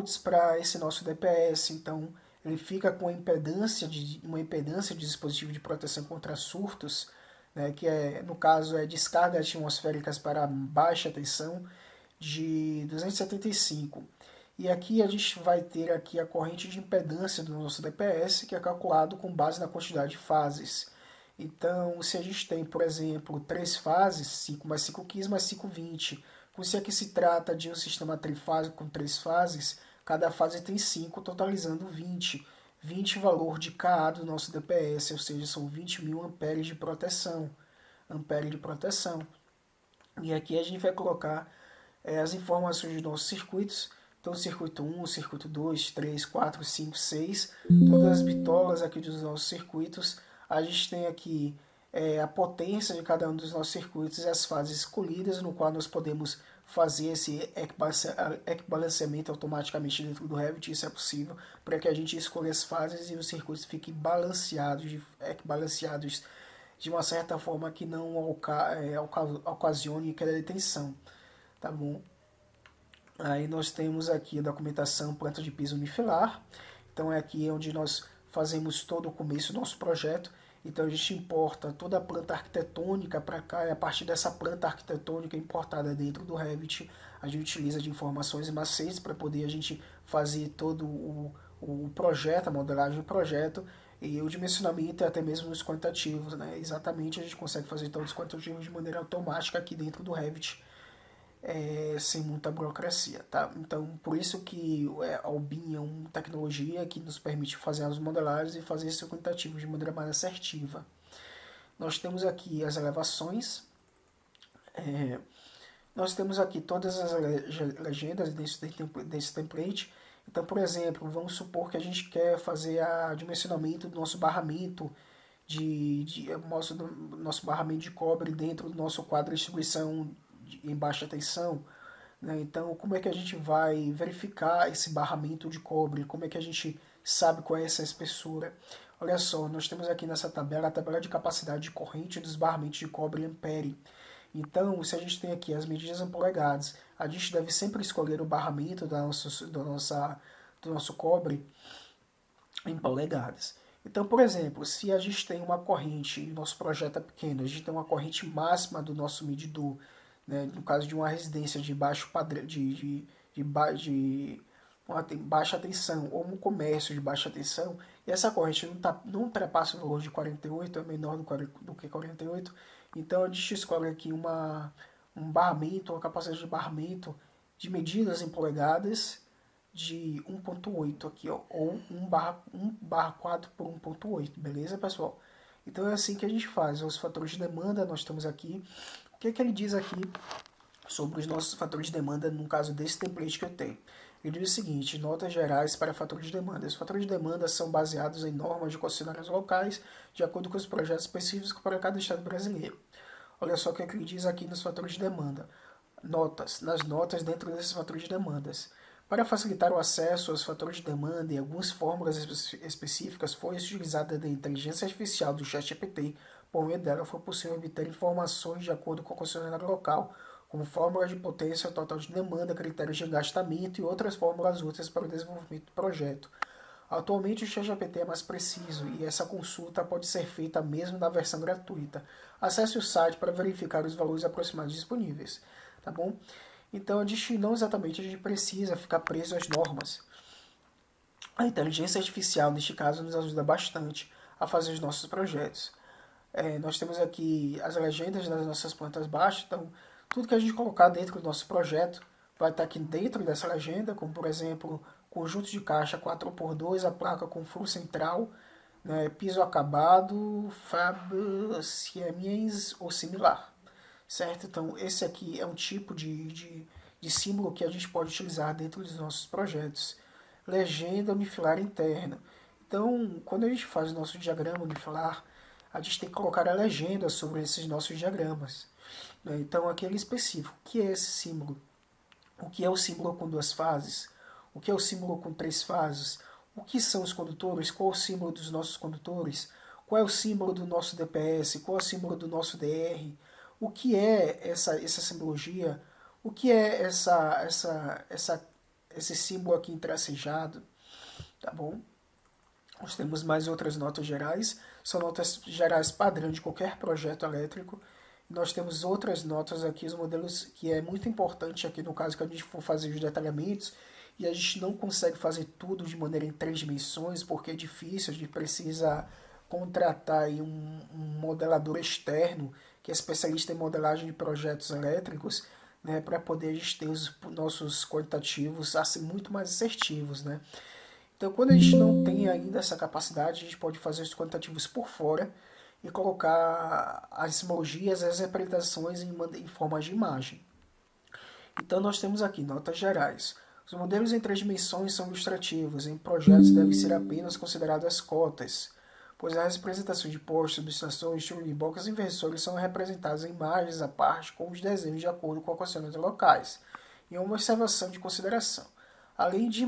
volts para esse nosso DPS, então ele fica com uma impedância de dispositivo de proteção contra surtos, né, que no caso é descargas atmosféricas para baixa tensão, de 275. E aqui a gente vai ter aqui a corrente de impedância do nosso DPS, que é calculado com base na quantidade de fases. Então, se a gente tem, por exemplo, 3 fases, 5 mais 5 15 mais 5 20, se aqui se trata de um sistema trifásico com 3 fases, cada fase tem 5, totalizando 20. 20 valor de Ka do nosso DPS, ou seja, são 20.000 amperes de proteção. E aqui a gente vai colocar as informações dos nossos circuitos. Então, circuito 1, circuito 2, 3, 4, 5, 6, todas as bitolas aqui dos nossos circuitos. A gente tem aqui a potência de cada um dos nossos circuitos e as fases escolhidas, no qual nós podemos fazer esse equibalanceamento automaticamente dentro do Revit. Isso é possível para que a gente escolha as fases e os circuitos fiquem equibalanceados de uma certa forma que não ocasione queda de tensão. Tá bom? Aí nós temos aqui a documentação planta de piso unifilar. Então é aqui onde nós fazemos todo o começo do nosso projeto. Então a gente importa toda a planta arquitetônica para cá, e a partir dessa planta arquitetônica importada dentro do Revit, a gente utiliza de informações e macetes para poder a gente fazer todo o projeto, a modelagem do projeto, e o dimensionamento e até mesmo os quantitativos, né? Exatamente, a gente consegue fazer todos os quantitativos de maneira automática aqui dentro do Revit, sem muita burocracia, tá? Então, por isso que a Albin é uma tecnologia que nos permite fazer as modelagens e fazer esse quantitativo de maneira mais assertiva. Nós temos aqui as elevações, nós temos aqui todas as legendas desse template. Então, por exemplo, vamos supor que a gente quer fazer o dimensionamento do nosso barramento nosso barramento de cobre dentro do nosso quadro de distribuição em baixa tensão, né? Então, como é que a gente vai verificar esse barramento de cobre? Como é que a gente sabe qual é essa espessura? Olha só, nós temos aqui nessa tabela a tabela de capacidade de corrente dos barramentos de cobre em ampere. Então, se a gente tem aqui as medidas em polegadas, a gente deve sempre escolher o barramento do nosso cobre em polegadas. Então, por exemplo, se a gente tem uma corrente, e nosso projeto é pequeno, a gente tem uma corrente máxima do nosso medidor, né, no caso de uma residência de baixo padrão, baixa tensão, ou um comércio de baixa tensão, e essa corrente não ultrapassa o valor de 48, é menor do que 48, então a gente escolhe aqui um barramento, uma capacidade de barramento de medidas em polegadas de 1.8 aqui, ó, ou 1/4 por 1.8, beleza, pessoal? Então é assim que a gente faz. Os fatores de demanda nós temos aqui. O que ele diz aqui sobre os nossos fatores de demanda no caso desse template que eu tenho? Ele diz o seguinte: notas gerais para fatores de demanda. Os fatores de demanda são baseados em normas de concessionárias locais, de acordo com os projetos específicos para cada estado brasileiro. Olha só o que ele diz aqui nos fatores de demanda. Nas notas dentro desses fatores de demandas. Para facilitar o acesso aos fatores de demanda e algumas fórmulas específicas, foi utilizada a inteligência artificial do ChatGPT. Por meio dela, foi possível obter informações de acordo com o concessionário local, como fórmula de potência, total de demanda, critérios de engastamento e outras fórmulas úteis para o desenvolvimento do projeto. Atualmente o ChatGPT é mais preciso e essa consulta pode ser feita mesmo na versão gratuita. Acesse o site para verificar os valores aproximados disponíveis, tá bom? Então a gente precisa ficar preso às normas. A inteligência artificial, neste caso, nos ajuda bastante a fazer os nossos projetos. Nós temos aqui as legendas das nossas plantas baixas, então tudo que a gente colocar dentro do nosso projeto vai estar aqui dentro dessa legenda, como por exemplo, conjunto de caixa 4x2, a placa com furo central, né, piso acabado, Fab Siemens ou similar. Certo? Então, esse aqui é um tipo de símbolo que a gente pode utilizar dentro dos nossos projetos. Legenda unifilar interna. Então, quando a gente faz o nosso diagrama unifilar, a gente tem que colocar a legenda sobre esses nossos diagramas. Então, aquele específico. O que é esse símbolo? O que é o símbolo com 2 fases? O que é o símbolo com 3 fases? O que são os condutores? Qual é o símbolo dos nossos condutores? Qual é o símbolo do nosso DPS? Qual é o símbolo do nosso DR? O que é essa simbologia? O que é esse símbolo aqui tracejado, tá bom? Nós temos mais outras notas gerais, são notas gerais padrão de qualquer projeto elétrico. Nós temos outras notas aqui, os modelos, que é muito importante aqui no caso que a gente for fazer os detalhamentos, e a gente não consegue fazer tudo de maneira em 3 dimensões, porque é difícil, a gente precisa contratar aí um modelador externo, que é especialista em modelagem de projetos elétricos, né, para poder a gente ter os nossos quantitativos assim, muito mais assertivos, né? Então, quando a gente não tem ainda essa capacidade, a gente pode fazer os quantitativos por fora e colocar as simbologias, as representações em formas de imagem. Então, nós temos aqui notas gerais. Os modelos em 3 dimensões são ilustrativos, em projetos devem ser apenas consideradas cotas, pois as representações de postos, subestações, turbobocas e inversores são representadas em imagens à parte com os desenhos de acordo com ocasiones locais, e uma observação de consideração. Além de